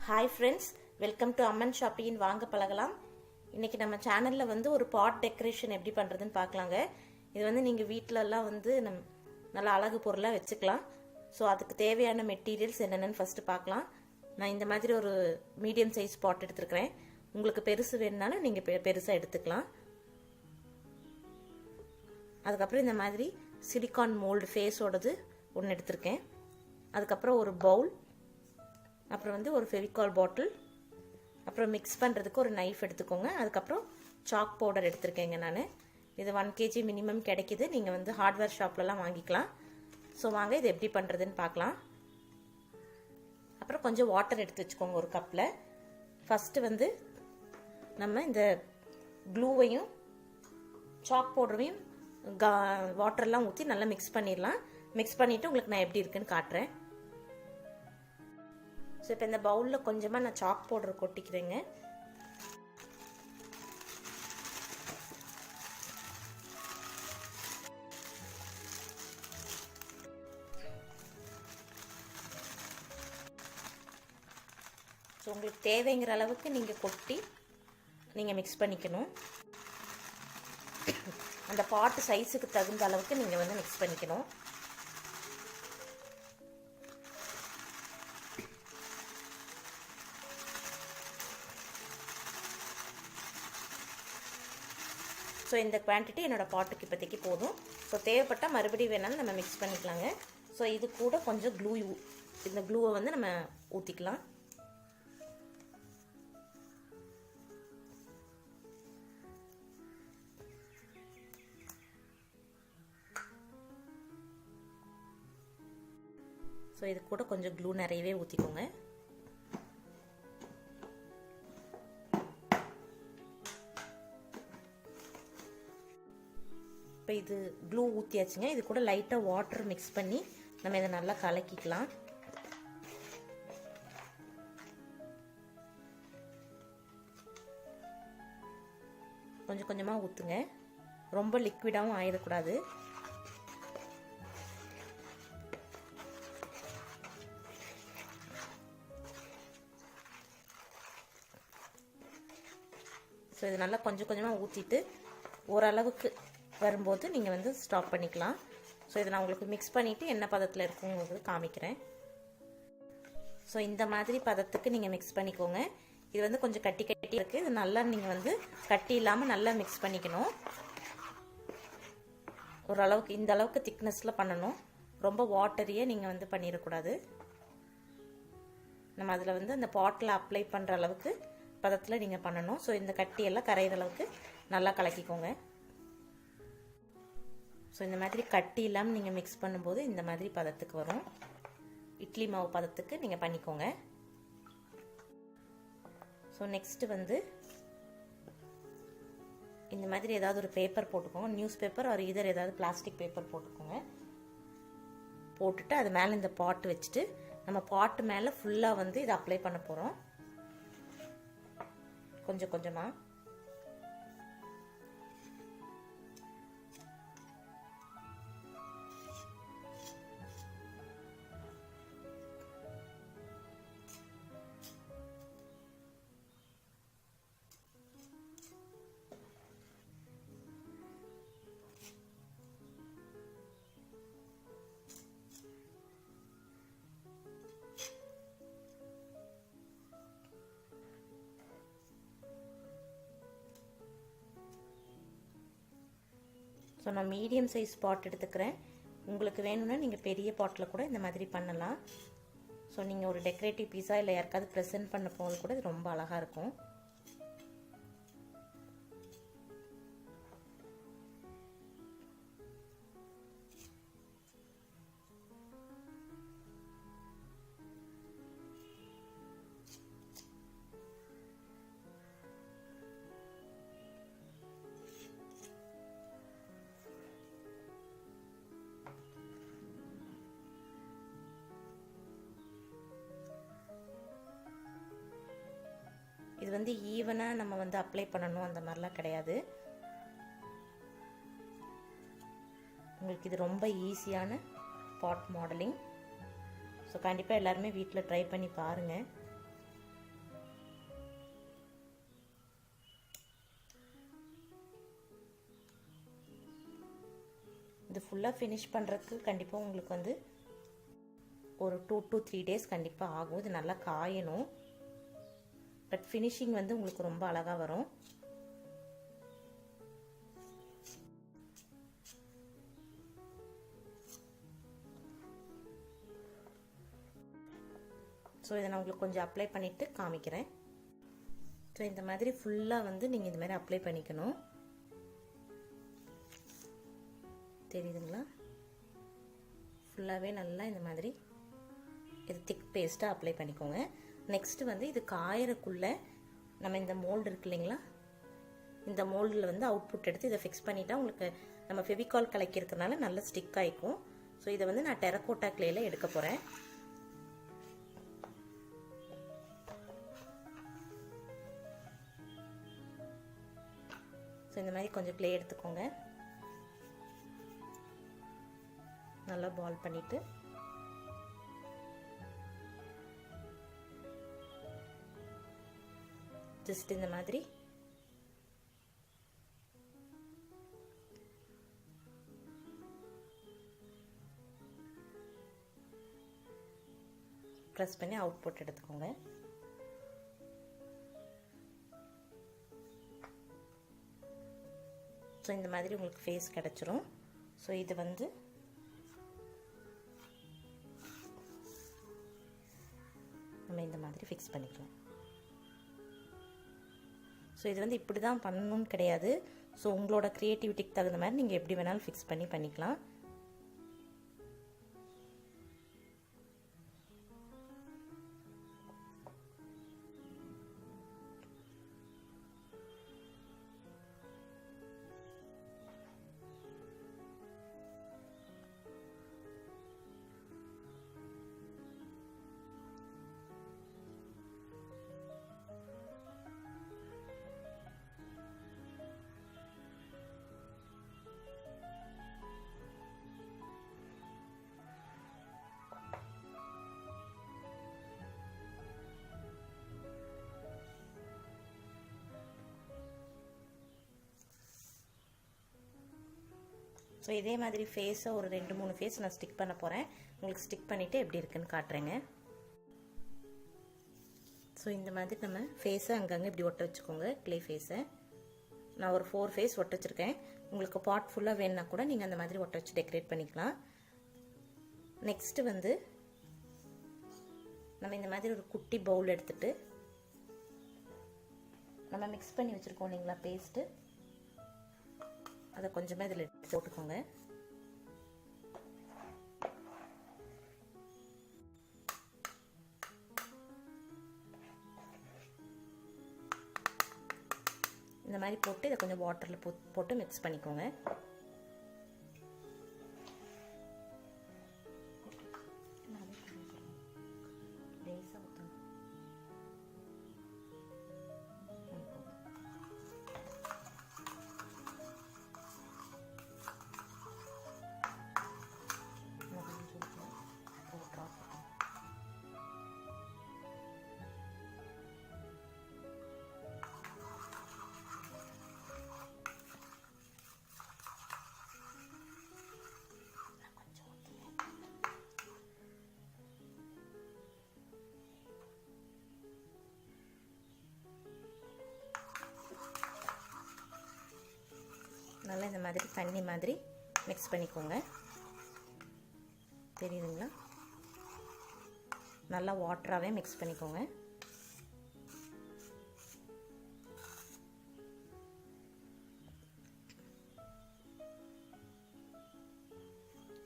Hi friends, welcome to Amman shopping. வாங்க பழகலாம். இன்னைக்கு நம்ம சேனலில் வந்து ஒரு பாட் டெக்கரேஷன் எப்படி பண்ணுறதுன்னு பார்க்கலாங்க. இது வந்து நீங்கள் வீட்டிலலாம் வந்து நல்லா அழகு பொருளாக வச்சுக்கலாம். ஸோ அதுக்கு தேவையான மெட்டீரியல்ஸ் என்னென்னு ஃபஸ்ட்டு பார்க்கலாம். நான் இந்த மாதிரி ஒரு மீடியம் சைஸ் பாட் எடுத்துருக்கிறேன். உங்களுக்கு பெருசு வேணுனாலும் நீங்கள் பெருசாக எடுத்துக்கலாம். அதுக்கப்புறம் இந்த மாதிரி சிலிக்கான் மோல்டு ஃபேஸோடது ஒன்று எடுத்திருக்கேன். அதுக்கப்புறம் ஒரு பவுல், அப்புறம் வந்து ஒரு ஃபெவிகால் பாட்டில், அப்புறம் மிக்ஸ் பண்ணுறதுக்கு ஒரு நைஃப் எடுத்துக்கோங்க. அதுக்கப்புறம் சாக் பவுடர் எடுத்துருக்கேங்க. நான் இது 1 kg மினிமம் கிடைக்கிது. நீங்கள் வந்து ஹார்ட்வேர் ஷாப்லலாம் வாங்கிக்கலாம். ஸோ வாங்க இது எப்படி பண்ணுறதுன்னு பார்க்கலாம். அப்புறம் கொஞ்சம் வாட்டர் எடுத்து வச்சுக்கோங்க ஒரு கப்பில். ஃபஸ்ட்டு வந்து நம்ம இந்த க்ளூவையும் சாக் பவுடரையும் வாட்டர்லாம் ஊற்றி நல்லா மிக்ஸ் பண்ணிடலாம். மிக்ஸ் பண்ணிவிட்டு உங்களுக்கு நான் எப்படி இருக்குன்னு காட்டுறேன். ஸோ இப்போ இந்த பவுலில் கொஞ்சமாக நான் சாக் பவுடர் கொட்டிக்கிறேங்க. ஸோ உங்களுக்கு தேவைங்கிற அளவுக்கு நீங்கள் கொட்டி நீங்கள் மிக்ஸ் பண்ணிக்கணும். அந்த பாட்டு சைஸுக்கு தகுந்த அளவுக்கு நீங்கள் வந்து மிக்ஸ் பண்ணிக்கணும். ஸோ இந்த குவான்டிட்டி என்னோடய பாட்டுக்கு இப்போதைக்கு போதும். ஸோ தேவைப்பட்டால் மறுபடியும் வேணாலும் நம்ம மிக்ஸ் பண்ணிக்கலாங்க. ஸோ இது கூட கொஞ்சம் இந்த க்ளூவை வந்து நம்ம ஊற்றிக்கலாம். ஸோ இது கூட கொஞ்சம் க்ளூ நிறையவே ஊற்றிக்கோங்க. இப்போ இது க்ளூ ஊற்றியாச்சுங்க. இது கூட லைட்டாக வாட்டர் மிக்ஸ் பண்ணி நம்ம இதை நல்லா கலக்கிக்கலாம். கொஞ்சம் கொஞ்சமாக ஊற்றுங்க. ரொம்ப லிக்விடாகவும் ஆயிடக்கூடாது. ஸோ இது நல்லா கொஞ்சம் கொஞ்சமாக ஊற்றிட்டு ஓரளவுக்கு வரும்போது நீங்கள் வந்து ஸ்டாப் பண்ணிக்கலாம். ஸோ இதை நான் உங்களுக்கு மிக்ஸ் பண்ணிவிட்டு என்ன பதத்தில் இருக்குங்கிறது காமிக்கிறேன். ஸோ இந்த மாதிரி பதத்துக்கு நீங்கள் மிக்ஸ் பண்ணிக்கோங்க. இது வந்து கொஞ்சம் கட்டி கட்டி இருக்குது. இது நல்லா நீங்கள் வந்து கட்டி இல்லாமல் நல்லா மிக்ஸ் பண்ணிக்கணும். ஓரளவுக்கு இந்த அளவுக்கு திக்னஸில் பண்ணணும். ரொம்ப வாட்டரியாக நீங்கள் வந்து பண்ணிடக்கூடாது. நம்ம அதில் வந்து அந்த பாட்டில் அப்ளை பண்ணுற அளவுக்கு பதத்தில் நீங்கள் பண்ணணும். ஸோ இந்த கட்டியெல்லாம் கரையிற அளவுக்கு நல்லா கலக்கிக்கோங்க. ஸோ இந்த மாதிரி கட்டி இல்லாமல் நீங்கள் மிக்ஸ் பண்ணும்போது இந்த மாதிரி பதத்துக்கு வரும். இட்லி மாவு பதத்துக்கு நீங்கள் பண்ணிக்கோங்க. ஸோ நெக்ஸ்ட்டு வந்து இந்த மாதிரி ஏதாவது ஒரு பேப்பர் போட்டுக்கோங்க. நியூஸ் பேப்பர் ஒரு இதர் ஏதாவது பிளாஸ்டிக் பேப்பர் போட்டுக்கோங்க. போட்டுட்டு அது மேலே இந்த பாட்டு வச்சுட்டு நம்ம பாட்டு மேலே ஃபுல்லாக வந்து இதை அப்ளை பண்ண போகிறோம். கொஞ்சம் கொஞ்சமாக ஸோ நான் மீடியம் சைஸ் பாட் எடுத்துக்கிறேன். உங்களுக்கு வேணும்னா நீங்கள் பெரிய பாட்டில் கூட இந்த மாதிரி பண்ணலாம். ஸோ நீங்கள் ஒரு டெக்கரேட்டிவ் பீஸாக இல்லை யாருக்காவது ப்ரெசென்ட் பண்ண போது கூட இது ரொம்ப அழகாக இருக்கும். இது வந்து ஈவனாக நம்ம வந்து அப்ளை பண்ணணும் அந்த மாதிரிலாம் கிடையாது. உங்களுக்கு இது ரொம்ப ஈஸியான பாட் மாடலிங். ஸோ கண்டிப்பாக எல்லாருமே வீட்டில் ட்ரை பண்ணி பாருங்கள். ஃபுல்லாக ஃபினிஷ் பண்ணுறதுக்கு கண்டிப்பாக உங்களுக்கு வந்து ஒரு 2 to 3 டேஸ் கண்டிப்பாக ஆகும். இது நல்லா காயணும். பட் ஃபினிஷிங் வந்து உங்களுக்கு ரொம்ப அழகாக வரும். ஸோ இதை நான் உங்களுக்கு கொஞ்சம் அப்ளை பண்ணிவிட்டு காமிக்கிறேன். ஸோ இந்த மாதிரி ஃபுல்லாக வந்து நீங்கள் இந்த மாதிரி அப்ளை பண்ணிக்கணும். தெரியுதுங்களா? ஃபுல்லாகவே நல்லா இந்த மாதிரி இது திக் பேஸ்ட்டாக அப்ளை பண்ணிக்கோங்க. நெக்ஸ்ட்டு வந்து இது காயறக்குள்ளே நம்ம இந்த மோல்டு இருக்கு இல்லைங்களா, இந்த மோல்டில் வந்து அவுட்புட் எடுத்து இதை ஃபிக்ஸ் பண்ணிட்டா உங்களுக்கு நம்ம ஃபெவிகால் கலக்கி இருக்கிறதுனால நல்ல ஸ்டிக் ஆகிக்கும். ஸோ இதை வந்து நான் டெரக்கோட்டா கிளேயில் எடுக்க போகிறேன். ஸோ இந்த மாதிரி கொஞ்சம் க்ளே எடுத்துக்கோங்க. நல்லா பால் பண்ணிவிட்டு ஜஸ்ட் இந்த மாதிரி ப்ரெஸ் பண்ணி அவுட்புட் எடுத்துக்கோங்க. ஸோ இந்த மாதிரி உங்களுக்கு ஃபேஸ் கிடச்சிரும். ஸோ இது வந்து நம்ம இந்த மாதிரி ஃபிக்ஸ் பண்ணிக்கலாம். ஸோ இது வந்து இப்படி தான் பண்ணணும்னு கிடையாது. ஸோ உங்களோட க்ரியேட்டிவிட்டிக்கு தகுந்த மாதிரி நீங்கள் எப்படி வேணாலும் ஃபிக்ஸ் பண்ணிக்கலாம். ஸோ இதே மாதிரி ஃபேஸை ஒரு 2-3 ஃபேஸ் நான் ஸ்டிக் பண்ண போகிறேன். உங்களுக்கு ஸ்டிக் பண்ணிவிட்டு எப்படி இருக்குன்னு காட்டுறேங்க. ஸோ இந்த மாதிரி நம்ம ஃபேஸை அங்கங்கே இப்படி ஒட்ட வச்சுக்கோங்க. க்ளே ஃபேஸை நான் ஒரு 4 ஃபேஸ் ஒட்ட வச்சுருக்கேன். உங்களுக்கு பாட் ஃபுல்லாக வேணுன்னா கூட நீங்கள் அந்த மாதிரி ஒட்ட வச்சு டெக்கரேட் பண்ணிக்கலாம். நெக்ஸ்ட்டு வந்து நம்ம இந்த மாதிரி ஒரு குட்டி பவுல் எடுத்துகிட்டு நம்ம மிக்ஸ் பண்ணி வச்சுருக்கோம் இல்லைங்களா பேஸ்ட்டு, அதை கொஞ்சமாக இதில் எடுத்து போட்டுக்கோங்க. இந்த மாதிரி போட்டு இதை கொஞ்சம் வாட்டரில் போட்டு மிக்ஸ் பண்ணிக்கோங்க. நல்லா இந்த மாதிரி தண்ணி மாதிரி மிக்ஸ் பண்ணிக்கோங்க. தெரியுதுங்களா? நல்லா வாட்டராகவே மிக்ஸ் பண்ணிக்கோங்க.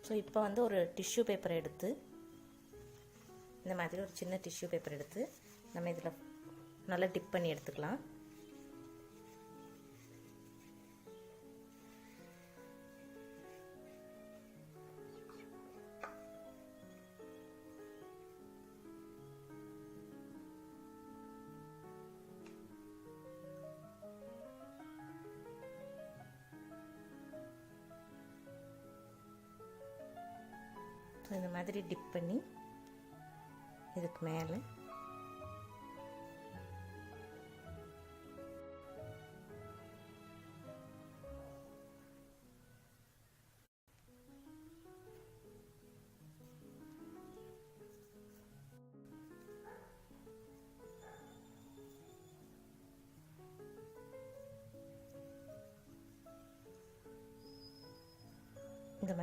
ஸோ இப்போ வந்து ஒரு டிஷ்யூ பேப்பர் எடுத்து இந்த மாதிரி ஒரு சின்ன டிஷ்யூ பேப்பர் எடுத்து நம்ம இதில் நல்லா டிப் பண்ணி எடுத்துக்கலாம். இந்த மாதிரி டிப் பண்ணி இதுக்கு மேலே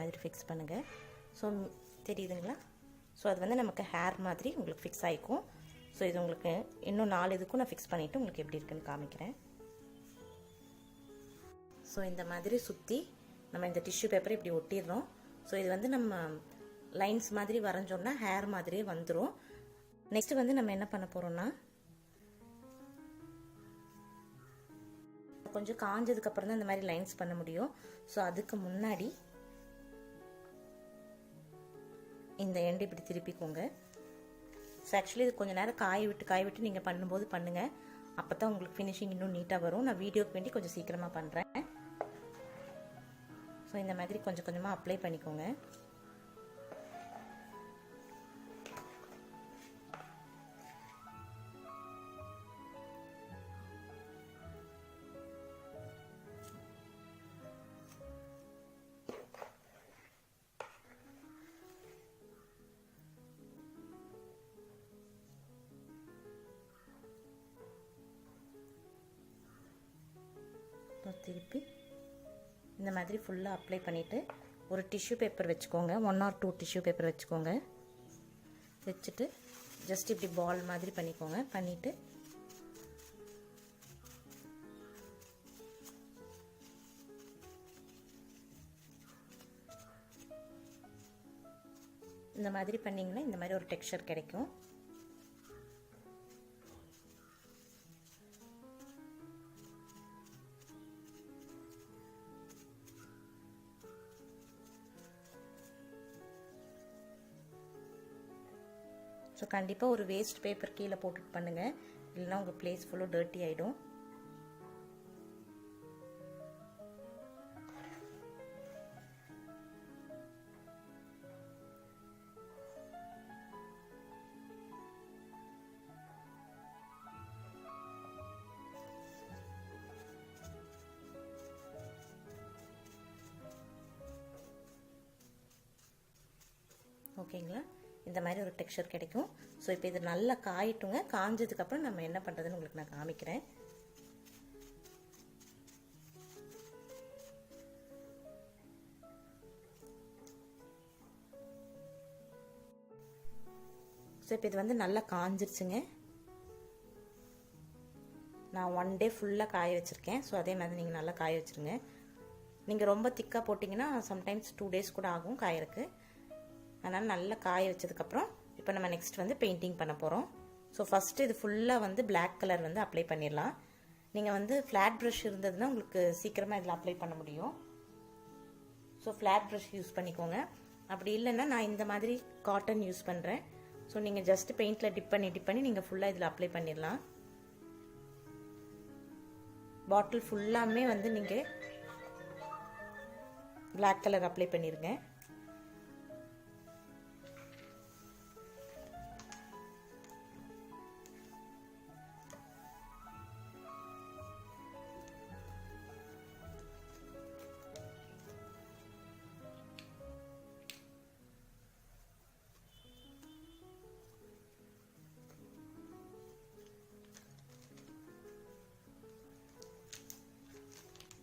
மாதிரி ஃபிக்ஸ் பண்ணுங்கள். ஸோ தெரியுதுங்களா? ஸோ அது வந்து நமக்கு ஹேர் மாதிரி உங்களுக்கு ஃபிக்ஸ் ஆகிக்கும். ஸோ இது உங்களுக்கு இன்னும் 4 இதுக்கும் நான் ஃபிக்ஸ் பண்ணிவிட்டு உங்களுக்கு எப்படி இருக்குன்னு காமிக்கிறேன். ஸோ இந்த மாதிரி சுற்றி நம்ம இந்த டிஷ்யூ பேப்பரை இப்படி ஒட்டிடுறோம். ஸோ இது வந்து நம்ம லைன்ஸ் மாதிரி வரைஞ்சோம்னா ஹேர் மாதிரியே வந்துடும். நெக்ஸ்ட் வந்து நம்ம என்ன பண்ண போகிறோம்னா, கொஞ்சம் காஞ்சதுக்கப்புறம் தான் இந்த மாதிரி லைன்ஸ் பண்ண முடியும். ஸோ அதுக்கு முன்னாடி இந்த எண்டு இப்படி திருப்பிக்கோங்க. ஸோ ஆக்சுவலி இது கொஞ்சம் நேரம் காய விட்டு நீங்கள் பண்ணும்போது பண்ணுங்கள். அப்போ தான் உங்களுக்கு ஃபினிஷிங் இன்னும் நீட்டாக வரும். நான் வீடியோக்கு வேண்டி கொஞ்சம் சீக்கிரமாக பண்ணுறேன். ஸோ இந்த மாதிரி கொஞ்சம் கொஞ்சமாக அப்ளை பண்ணிக்கோங்க. திருப்பி இந்த மாதிரி ஃபுல்லாக அப்ளை பண்ணிவிட்டு ஒரு டிஷ்யூ பேப்பர் வச்சுக்கோங்க. 1 or 2 டிஷ்யூ பேப்பர் வச்சுக்கோங்க. வச்சுட்டு ஜஸ்ட் இப்படி பால் மாதிரி பண்ணிக்கோங்க. பண்ணிவிட்டு இந்த மாதிரி பண்ணிங்கன்னா இந்த மாதிரி ஒரு டெக்ஸ்சர் கிடைக்கும். ஸோ கண்டிப்பாக ஒரு வேஸ்ட் பேப்பர் கீழே போட்டுட்டு பண்ணுங்கள், இல்லைன்னா உங்கள் பிளேஸ் ஃபுல்லாக டர்ட்டி ஆகிடும். ஓகேங்களா? இந்த மாதிரி ஒரு டெக்ஸ்சர் கிடைக்கும். ஸோ இப்போ இது நல்லா காயிட்டுங்க. காஞ்சதுக்கப்புறம் நம்ம என்ன பண்ணுறதுன்னு உங்களுக்கு நான் காமிக்கிறேன். ஸோ இப்போ இது வந்து நல்லா காஞ்சிருச்சுங்க. நான் 1 day ஃபுல்லாக காய வச்சுருக்கேன். ஸோ அதே மாதிரி நீங்கள் நல்லா காய வச்சுருங்க. நீங்கள் ரொம்ப திக்காக போட்டிங்கன்னா சம்டைம்ஸ் 2 days கூட ஆகும் காயறக்கு. அதனால் நல்லா காய வச்சதுக்கப்புறம் இப்போ நம்ம நெக்ஸ்ட் வந்து பெயிண்டிங் பண்ண போகிறோம். ஸோ ஃபஸ்ட்டு இது ஃபுல்லாக வந்து பிளாக் கலர் வந்து அப்ளை பண்ணிடலாம். நீங்கள் வந்து ஃப்ளாட் ப்ரஷ் இருந்ததுன்னா உங்களுக்கு சீக்கிரமாக இதில் அப்ளை பண்ண முடியும். ஸோ ஃப்ளாட் ப்ரஷ் யூஸ் பண்ணிக்கோங்க. அப்படி இல்லைன்னா நான் இந்த மாதிரி காட்டன் யூஸ் பண்ணுறேன். ஸோ நீங்கள் ஜஸ்ட் பெயிண்டில் டிப் பண்ணி நீங்கள் ஃபுல்லாக இதில் அப்ளை பண்ணிடலாம். பாட்டில் ஃபுல்லாமே வந்து நீங்கள் பிளாக் கலர் அப்ளை பண்ணிடுங்க.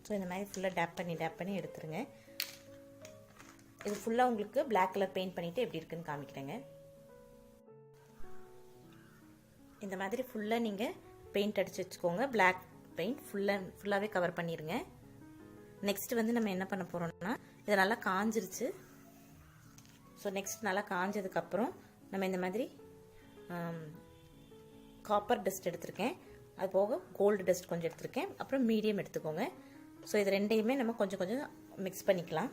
ஸோ இந்த மாதிரி ஃபுல்லாக டேப் பண்ணி எடுத்துருங்க. இது ஃபுல்லாக உங்களுக்கு பிளாக் கலர் பெயிண்ட் பண்ணிவிட்டு எப்படி இருக்குன்னு காமிக்கிறேங்க. இந்த மாதிரி ஃபுல்லாக நீங்கள் பெயிண்ட் அடித்து வச்சுக்கோங்க. பிளாக் பெயிண்ட் ஃபுல்லாகவே கவர் பண்ணிடுங்க. நெக்ஸ்ட் வந்து நம்ம என்ன பண்ண போகிறோம்னா, இது நல்லா காஞ்சிருச்சு. ஸோ நெக்ஸ்ட் நல்லா காஞ்சதுக்கப்புறம் நம்ம இந்த மாதிரி காப்பர் டஸ்ட் எடுத்திருக்கேன். அது போக கோல்டு டஸ்ட் கொஞ்சம் எடுத்திருக்கேன். அப்புறம் மீடியம் எடுத்துக்கோங்க. ஸோ இது ரெண்டையுமே நம்ம கொஞ்சம் கொஞ்சம் மிக்ஸ் பண்ணிக்கலாம்.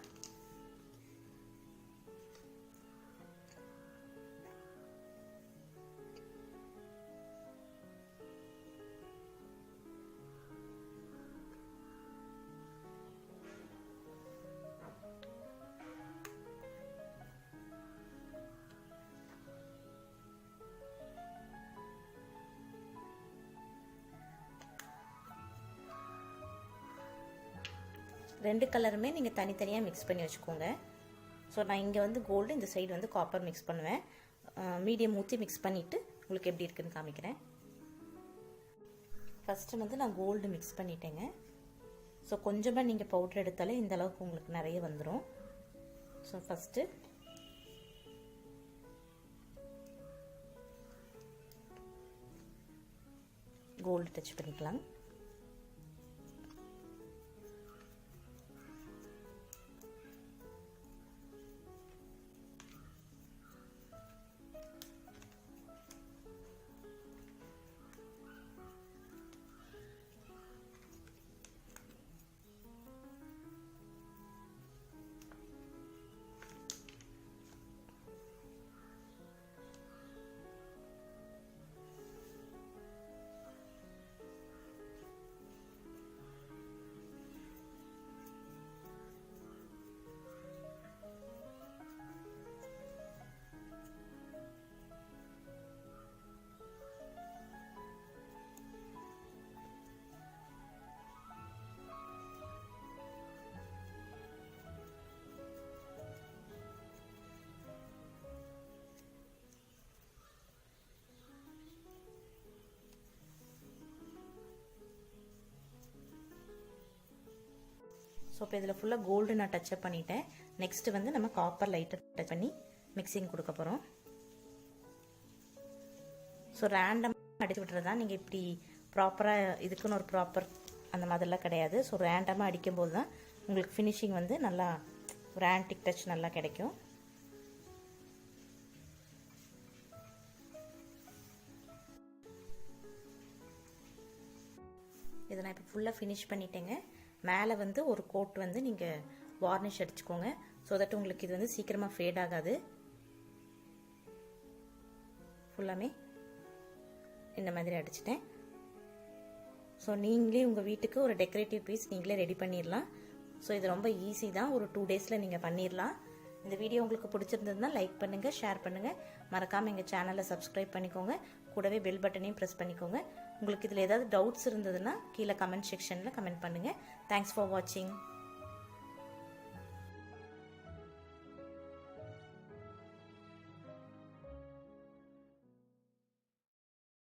ரெண்டு கலருமே நீங்கள் தனித்தனியாக மிக்ஸ் பண்ணி வச்சுக்கோங்க. ஸோ நான் இங்கே வந்து கோல்டு, இந்த சைடு வந்து காப்பர் மிக்ஸ் பண்ணுவேன். மீடியம் ஊற்றி மிக்ஸ் பண்ணிவிட்டு உங்களுக்கு எப்படி இருக்குன்னு காமிக்கிறேன். ஃபஸ்ட்டு வந்து நான் கோல்டு மிக்ஸ் பண்ணிட்டேங்க. ஸோ கொஞ்சமாக நீங்கள் பவுட்ரு எடுத்தாலே இந்த அளவுக்கு உங்களுக்கு நிறைய வந்துடும். ஸோ ஃபஸ்ட்டு கோல்டு டச் பண்ணிக்கலாம். ஸோ இப்போ இதில் ஃபுல்லாக கோல்டு நான் டச்சப் பண்ணிட்டேன். நெக்ஸ்ட்டு வந்து நம்ம காப்பர் லைட்டை டச் பண்ணி மிக்சிங் கொடுக்க போகிறோம். ஸோ ரேண்டமாக அடித்து விட்டுறதா, நீங்கள் இப்படி ப்ராப்பராக இதுக்குன்னு ஒரு ப்ராப்பர் அந்த மாதிரிலாம் கிடையாது. ஸோ ரேண்டமாக அடிக்கும்போது தான் உங்களுக்கு ஃபினிஷிங் வந்து நல்லா ஒரு ஆன்டிக் டச் நல்லா கிடைக்கும். இதை நான் இப்போ ஃபுல்லாக ஃபினிஷ் பண்ணிட்டேங்க. மேலே வந்து ஒரு கோட் வந்து நீங்கள் வார்னிஷ் அடிச்சுக்கோங்க. ஸோ தட் உங்களுக்கு இது வந்து சீக்கிரமாக ஃபேட் ஆகாது. ஃபுல்லாமே இந்த மாதிரி அடிச்சிட்டேன். ஸோ நீங்களே உங்கள் வீட்டுக்கு ஒரு டெக்கரேட்டிவ் பீஸ் நீங்களே ரெடி பண்ணிடலாம். ஸோ இது ரொம்ப ஈஸி தான், ஒரு 2 டேஸில் நீங்கள் பண்ணிடலாம். இந்த வீடியோ உங்களுக்கு பிடிச்சிருந்ததுன்னா லைக் பண்ணுங்கள், ஷேர் பண்ணுங்கள். மறக்காமல் எங்கள் சேனலை சப்ஸ்கிரைப் பண்ணிக்கோங்க. கூடவே பெல் பட்டனையும் ப்ரெஸ் பண்ணிக்கோங்க. உங்களுக்கு இதில் ஏதாவது டவுட்ஸ் இருந்ததுன்னா கீழே கமெண்ட் செக்ஷனில் கமெண்ட் பண்ணுங்கள். தேங்க்ஸ் ஃபார் வாட்சிங்.